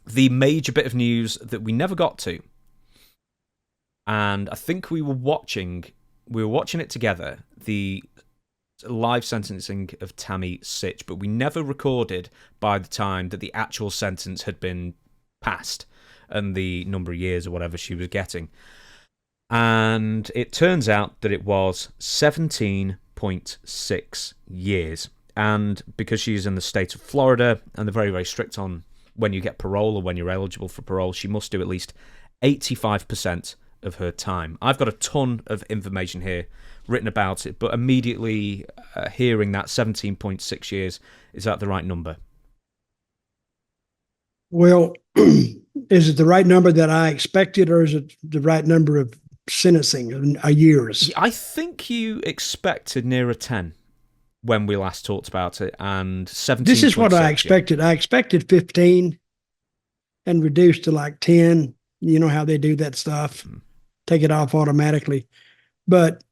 the major bit of news that we never got to, and I think we were watching it together, the live sentencing of Tammy Sytch, but we never recorded by the time that the actual sentence had been passed and the number of years or whatever she was getting. And it turns out that it was 17.6 years. And because she's in the state of Florida, and they're very, very strict on when you get parole or when you're eligible for parole, she must do at least 85% of her time. I've got a ton of information here written about it, but immediately hearing that 17.6 years, is that the right number? Well, is it the right number that I expected, or is it the right number of sentencing years? I think you expected nearer 10 when we last talked about it, and 17. This is what I expected. I expected 15 and reduced to like 10. You know how they do that stuff, take it off automatically. But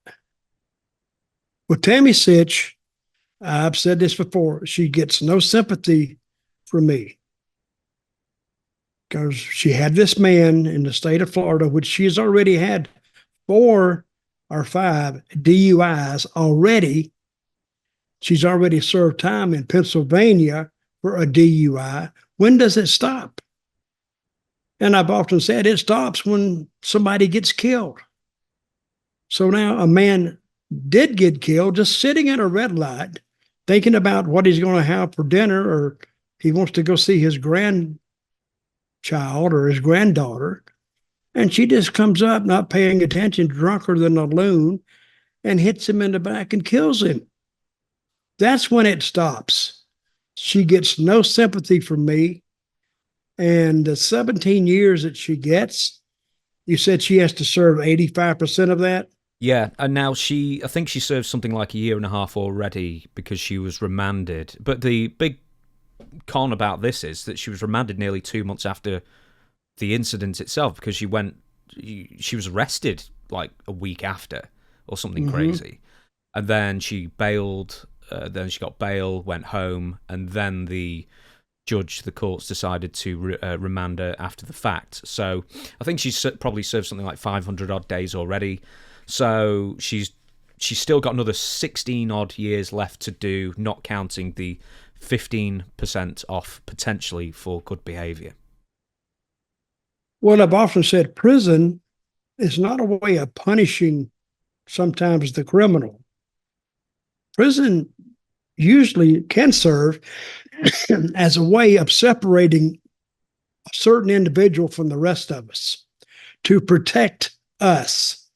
with Tammy Sytch, I've said this before, she gets no sympathy from me because she had this man in the state of Florida, which she's already had 4 or 5 DUIs already. She's already served time in Pennsylvania for a DUI. When does it stop? And I've often said it stops when somebody gets killed. So now a man did get killed just sitting at a red light, thinking about what he's going to have for dinner, or he wants to go see his grandchild or his granddaughter. And she just comes up, not paying attention, drunker than a loon, and hits him in the back and kills him. That's when it stops. She gets no sympathy from me. And the 17 years that she gets, you said she has to serve 85% of that? Yeah, and now I think she served something like a year and a half already because she was remanded. But the big con about this is that she was remanded nearly 2 months after the incident itself, because she was arrested like a week after or something crazy. And then she bailed, then she got bail, went home, and then the courts decided to remand her after the fact. So I think she's probably served something like 500 odd days already. So she's still got another 16 odd years left to do, not counting the 15% off potentially for good behavior. Well, I've often said prison is not a way of punishing sometimes the criminal. Prison usually can serve as a way of separating a certain individual from the rest of us, to protect us,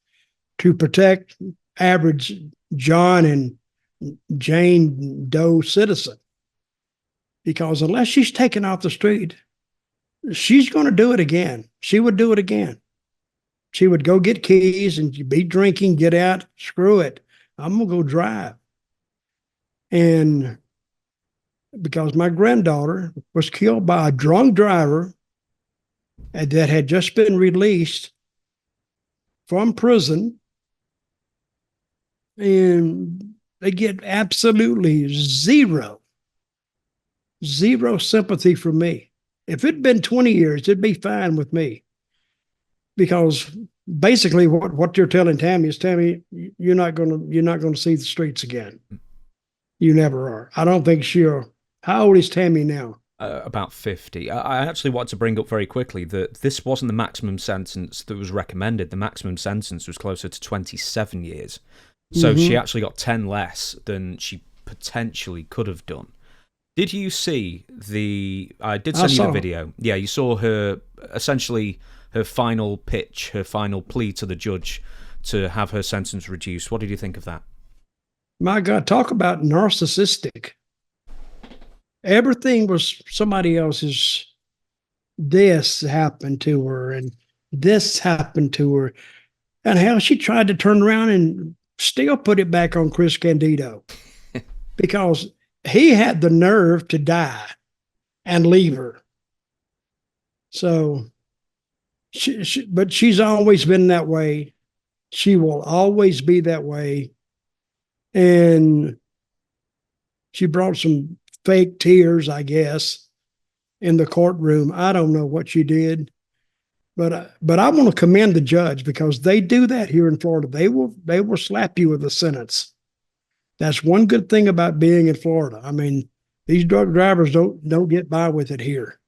to protect average John and Jane Doe citizen. Because unless she's taken off the street, she's going to do it again. She would do it again. She would go get keys and be drinking, get out, screw it. I'm going to go drive. And because my granddaughter was killed by a drunk driver that had just been released from prison, and they get absolutely zero sympathy from me. If it'd been 20 years, it'd be fine with me. Because basically what you're telling Tammy is, Tammy, you're not gonna see the streets again. You never are. I don't think she'll. How old is Tammy now? About 50. I actually want to bring up very quickly that this wasn't the maximum sentence that was recommended. The maximum sentence was closer to 27 years. So she actually got 10 less than she potentially could have done. Did you see I did send you the video. Yeah, you saw her, essentially her final pitch, her final plea to the judge to have her sentence reduced. What did you think of that? My God, talk about narcissistic. Everything was somebody else's. This happened to her, and this happened to her. And how she tried to turn around and still put it back on Chris Candido because he had the nerve to die and leave her. So, but she's always been that way. She will always be that way. And she brought some fake tears, I guess. in the courtroom. I don't know what she did, but I want to commend the judge because they do that here in Florida. They will slap you with a sentence. That's one good thing about being in Florida. I mean, these drug drivers don't get by with it here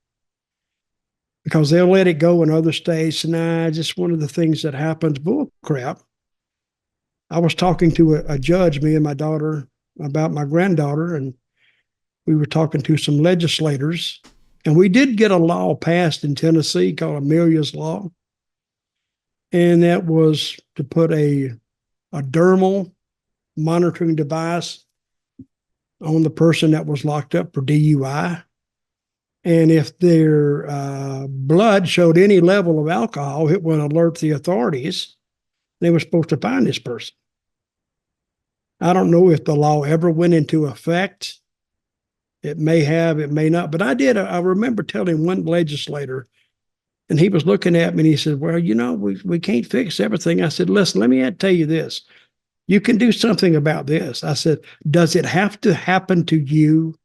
because they'll let it go in other states. Nah, just one of the things that happens. Bull crap. I was talking to a judge, me and my daughter, about my granddaughter, and we were talking to some legislators, and we did get a law passed in Tennessee called Amelia's Law, and that was to put a dermal monitoring device on the person that was locked up for DUI. And if their blood showed any level of alcohol, it would alert the authorities. They were supposed to find this person. I don't know if the law ever went into effect. It may have, it may not. But I remember telling one legislator, and he was looking at me and he said, well, we can't fix everything. I said, listen, let me tell you this. You can do something about this. I said, does it have to happen to you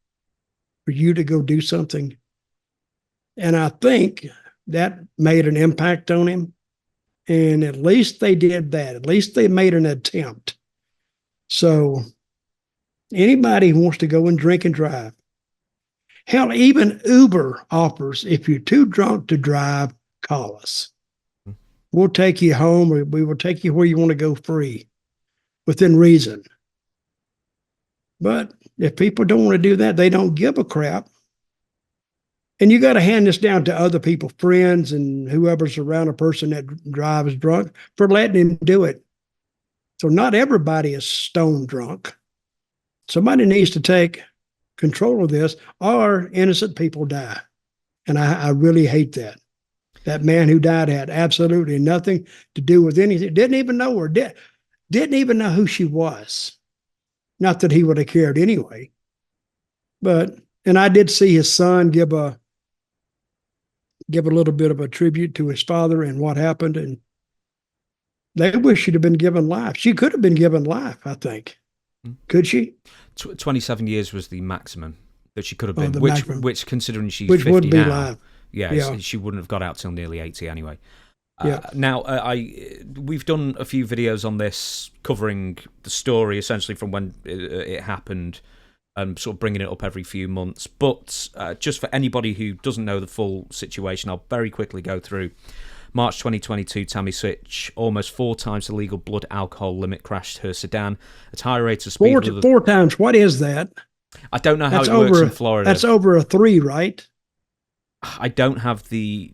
for you to go do something? And I think that made an impact on him. And at least they did that. At least they made an attempt. So anybody who wants to go and drink and drive, hell, even Uber offers, if you're too drunk to drive, call us. We'll take you home, or we will take you where you want to go free, within reason. But if people don't want to do that, they don't give a crap. And you got to hand this down to other people, friends and whoever's around a person that drives drunk, for letting him do it. So not everybody is stone drunk. Somebody needs to take control of this, or innocent people die. And I really hate that. That man who died had absolutely nothing to do with anything. Didn't even know her. Didn't even know who she was. Not that he would have cared anyway. And I did see his son give a little bit of a tribute to his father and what happened. And they wish she'd have been given life. She could have been given life, I think. Could she? 27 years was the maximum that she could have been, which considering she's which 50 would be now, live. Yeah, she wouldn't have got out till nearly 80 anyway. Yeah. Now, we've done a few videos on this covering the story essentially from when it happened and sort of bringing it up every few months. But just for anybody who doesn't know the full situation, I'll very quickly go through. March 2022, Tammy Sytch, almost 4 times the legal blood alcohol limit, crashed her sedan at high rates of speed. Four times. What is that? I don't know how it works in Florida. That's over a 3, right? I don't have the...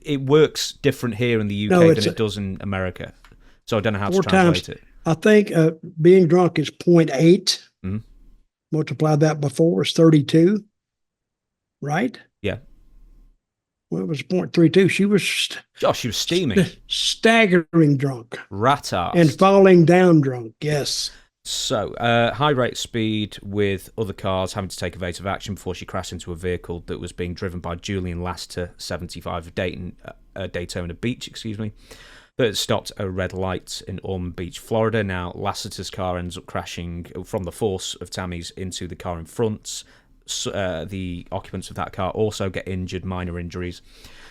it works different here in the UK than it does in America. So I don't know how to translate it. I think being drunk is 0.8. Mm-hmm. Multiply that by 4 is 32. Right? Yeah. Well, it was 0.32. She was steaming. Staggering drunk. Rat-ass. And falling down drunk, yes. So, high rate speed with other cars having to take evasive action before she crashed into a vehicle that was being driven by Julian Lassiter, 75, of Daytona Beach, that stopped a red light in Ormond Beach, Florida. Now, Lassiter's car ends up crashing from the force of Tammy's into the car in front. The occupants of that car also get injured, minor injuries.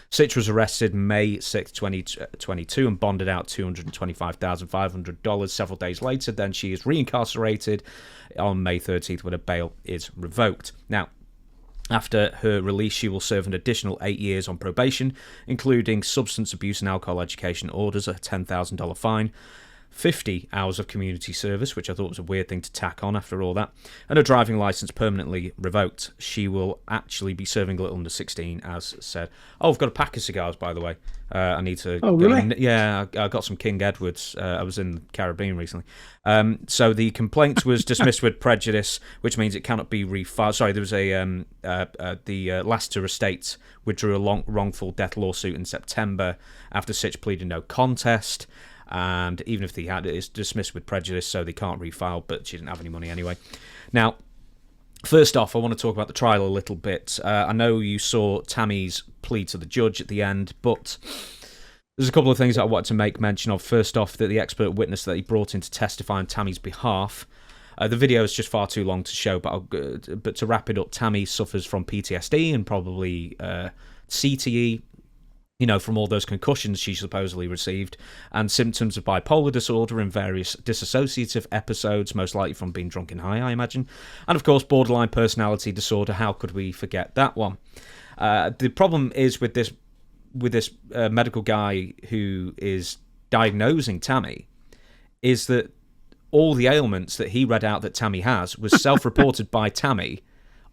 Sytch was arrested May 6, 2022 and bonded out $225,500 several days later. Then she is reincarcerated on May 13th when her bail is revoked. Now, after her release, she will serve an additional 8 years on probation, including substance abuse and alcohol education orders, a $10,000 fine, 50 hours of community service, which I thought was a weird thing to tack on after all that, and a driving license permanently revoked. She will actually be serving a little under 16, as said. Oh, I've got a pack of cigars, by the way. I need to... Oh, really? Yeah, I got some King Edwards. I was in the Caribbean recently. So the complaint was dismissed with prejudice, which means it cannot be refiled. Sorry, there was the Lassiter estate withdrew a wrongful death lawsuit in September after Sytch pleaded no contest. And even if they had it, it's dismissed with prejudice, so they can't refile, but she didn't have any money anyway. Now, first off, I want to talk about the trial a little bit. I know you saw Tammy's plea to the judge at the end, but there's a couple of things that I wanted to make mention of. First off, that the expert witness that he brought in to testify on Tammy's behalf The video is just far too long to show, but to wrap it up, Tammy suffers from PTSD and probably CTE, from all those concussions she supposedly received, and symptoms of bipolar disorder and various dissociative episodes, most likely from being drunk and high, I imagine. And, of course, borderline personality disorder. How could we forget that one? The problem is with this medical guy who is diagnosing Tammy is that all the ailments that he read out that Tammy has was self-reported by Tammy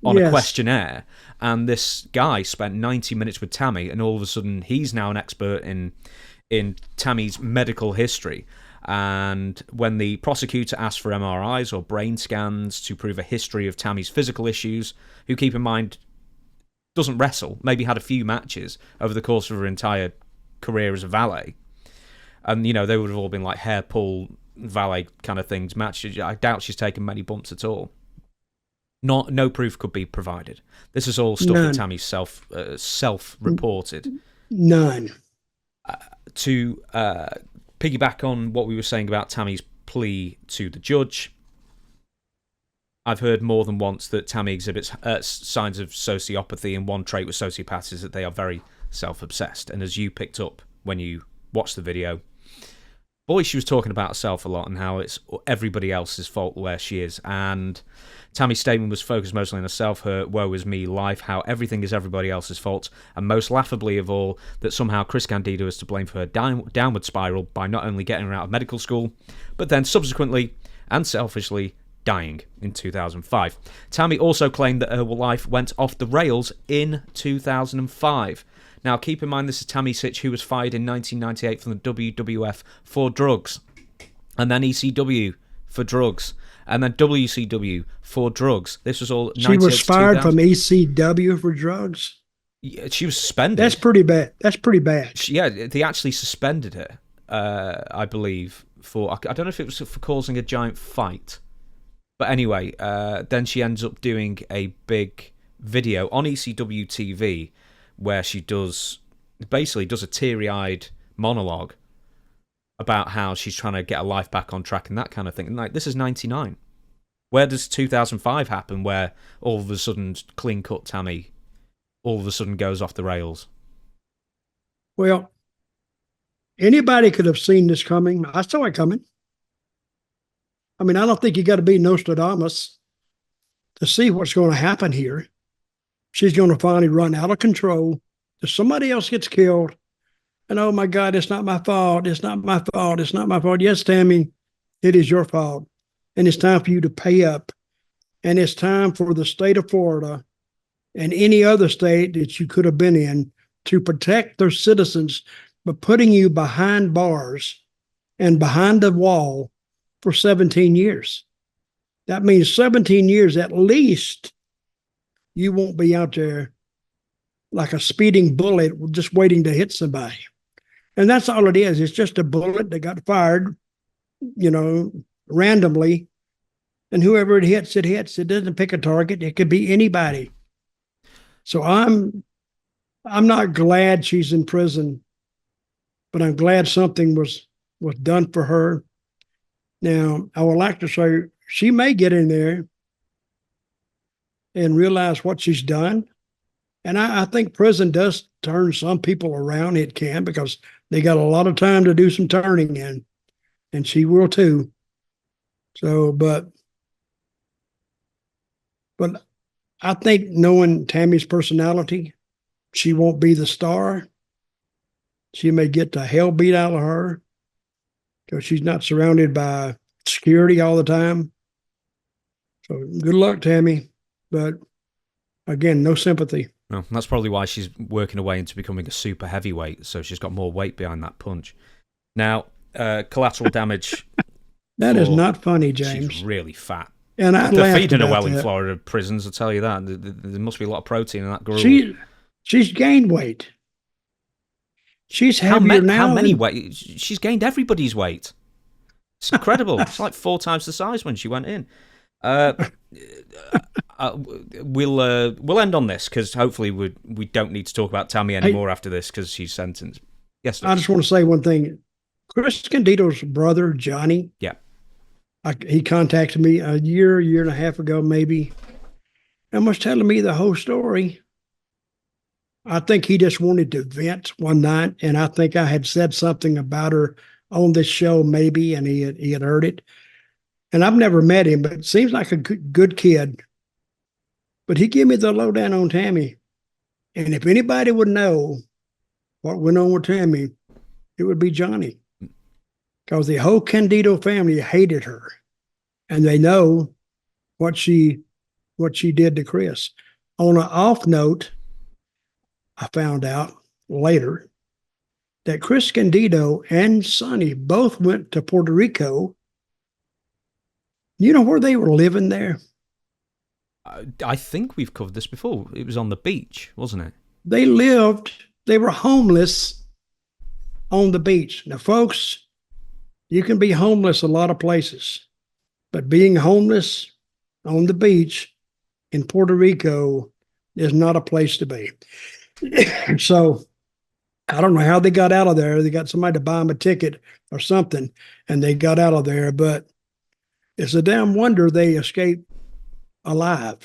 on a questionnaire, and this guy spent 90 minutes with Tammy, and all of a sudden he's now an expert in Tammy's medical history. And when the prosecutor asked for MRIs or brain scans to prove a history of Tammy's physical issues, who, keep in mind, doesn't wrestle, maybe had a few matches over the course of her entire career as a valet, and they would have all been like hair pull valet kind of things, matches. I doubt she's taken many bumps at all. No proof could be provided. This is all stuff that Tammy self-reported. None. To piggyback on what we were saying about Tammy's plea to the judge, I've heard more than once that Tammy exhibits signs of sociopathy, and one trait with sociopaths is that they are very self-obsessed. And as you picked up when you watched the video, boy, she was talking about herself a lot and how it's everybody else's fault where she is. And Tammy's statement was focused mostly on herself, her woe is me life, how everything is everybody else's fault, and most laughably of all, that somehow Chris Candido is to blame for her downward spiral by not only getting her out of medical school, but then subsequently and selfishly dying in 2005. Tammy also claimed that her life went off the rails in 2005. Now, keep in mind, this is Tammy Sytch, who was fired in 1998 from the WWF for drugs, and then ECW for drugs, and then WCW for drugs. This was all... She was fired from ECW for drugs? Yeah, she was suspended. That's pretty bad. Yeah, they actually suspended her, I believe, for... I don't know if it was for causing a giant fight. But anyway, then she ends up doing a big video on ECW TV where she basically does a teary-eyed monologue about how she's trying to get her life back on track and that kind of thing. And this is 99. Where does 2005 happen where all of a sudden clean-cut Tammy all of a sudden goes off the rails? Well, anybody could have seen this coming. I saw it coming. I mean, I don't think you got to be Nostradamus to see what's going to happen here. She's going to finally run out of control. If somebody else gets killed, and oh my God, it's not my fault. It's not my fault. It's not my fault. Yes, Tammy, it is your fault. And it's time for you to pay up. And it's time for the state of Florida and any other state that you could have been in to protect their citizens by putting you behind bars and behind the wall for 17 years. That means 17 years at least you won't be out there like a speeding bullet just waiting to hit somebody. And that's all it is. It's just a bullet that got fired, randomly. And whoever it hits, it hits. It doesn't pick a target. It could be anybody. So I'm not glad she's in prison, but I'm glad something was done for her. Now, I would like to say she may get in there and realize what she's done. And I think prison does turn some people around. It can, because they got a lot of time to do some turning in, and she will too. So, but I think, knowing Tammy's personality, she won't be the star. She may get the hell beat out of her because she's not surrounded by security all the time. So good luck, Tammy. But again, no sympathy. Well, that's probably why she's working her way into becoming a super heavyweight, so she's got more weight behind that punch. Now, collateral damage. That is not funny, James. She's really fat. And they're feeding her well in Florida prisons, I'll tell you that. There must be a lot of protein in that girl. She's gained weight. She's heavier now. How many weight? She's gained everybody's weight. It's incredible. It's like 4 times the size when she went in. We'll end on this because hopefully we don't need to talk about Tammy anymore after this because she's sentenced. Yes, I just want to say one thing. Chris Candido's brother, Johnny. Yeah. he contacted me a year and a half ago, maybe, and was telling me the whole story. I think he just wanted to vent one night, and I think I had said something about her on this show, maybe, and he had heard it. And I've never met him, but it seems like a good kid. But he gave me the lowdown on Tammy. And if anybody would know what went on with Tammy, it would be Johnny. Because the whole Candido family hated her. And they know what she did to Chris. On an off note, I found out later that Chris Candido and Sonny both went to Puerto Rico. You know where they were living there? I think we've covered this before. It was on the beach, wasn't it? They were homeless on the beach. Now, folks, you can be homeless a lot of places, but being homeless on the beach in Puerto Rico is not a place to be. So I don't know how they got out of there. They got somebody to buy them a ticket or something, and they got out of there. But it's a damn wonder they escaped alive.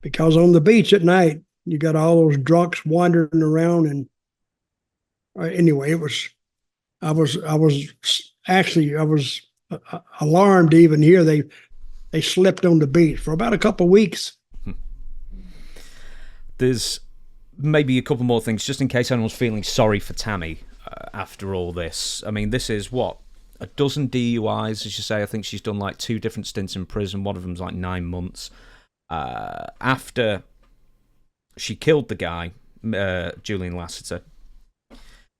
Because on the beach at night, you got all those drunks wandering around. And anyway, I was alarmed to even hear they slept on the beach for about a couple of weeks. There's maybe a couple more things, just in case anyone's feeling sorry for Tammy after all this. I mean, this is what, a dozen DUIs, as you say. I think she's done like 2 different stints in prison. One of them's like 9 months. After she killed the guy, Julian Lasseter,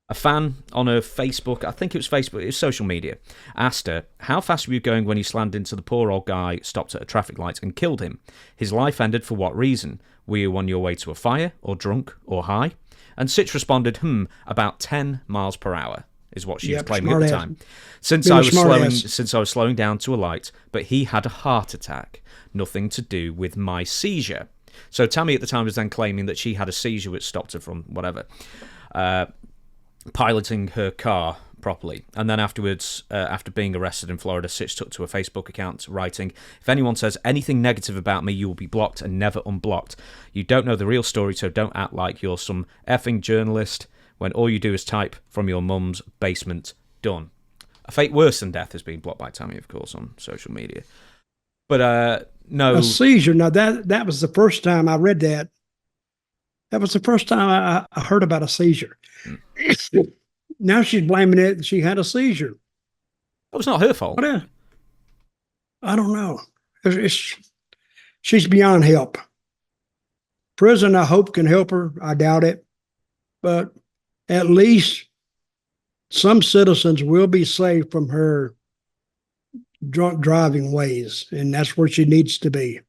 a fan on her Facebook, I think it was Facebook, it was social media, asked her, how fast were you going when you slammed into the poor old guy, stopped at a traffic light and killed him? His life ended for what reason? Were you on your way to a fire, or drunk, or high? And Sytch responded, about 10 miles per hour, is what she was claiming at the time. Since I was slowing down to a light, but he had a heart attack. Nothing to do with my seizure. So Tammy at the time was then claiming that she had a seizure which stopped her from whatever, piloting her car properly. And then afterwards, after being arrested in Florida, Sytch took to a Facebook account writing, if anyone says anything negative about me, you will be blocked and never unblocked. You don't know the real story, so don't act like you're some effing journalist when all you do is type from your mum's basement. Done. A fate worse than death has been blocked by Tammy, of course, on social media. But no. A seizure. Now, that was the first time I read that. That was the first time I heard about a seizure. Now she's blaming it. She had a seizure. It was not her fault. I don't know. She's beyond help. Prison, I hope, can help her. I doubt it. But at least some citizens will be saved from her drunk driving ways, and that's where she needs to be.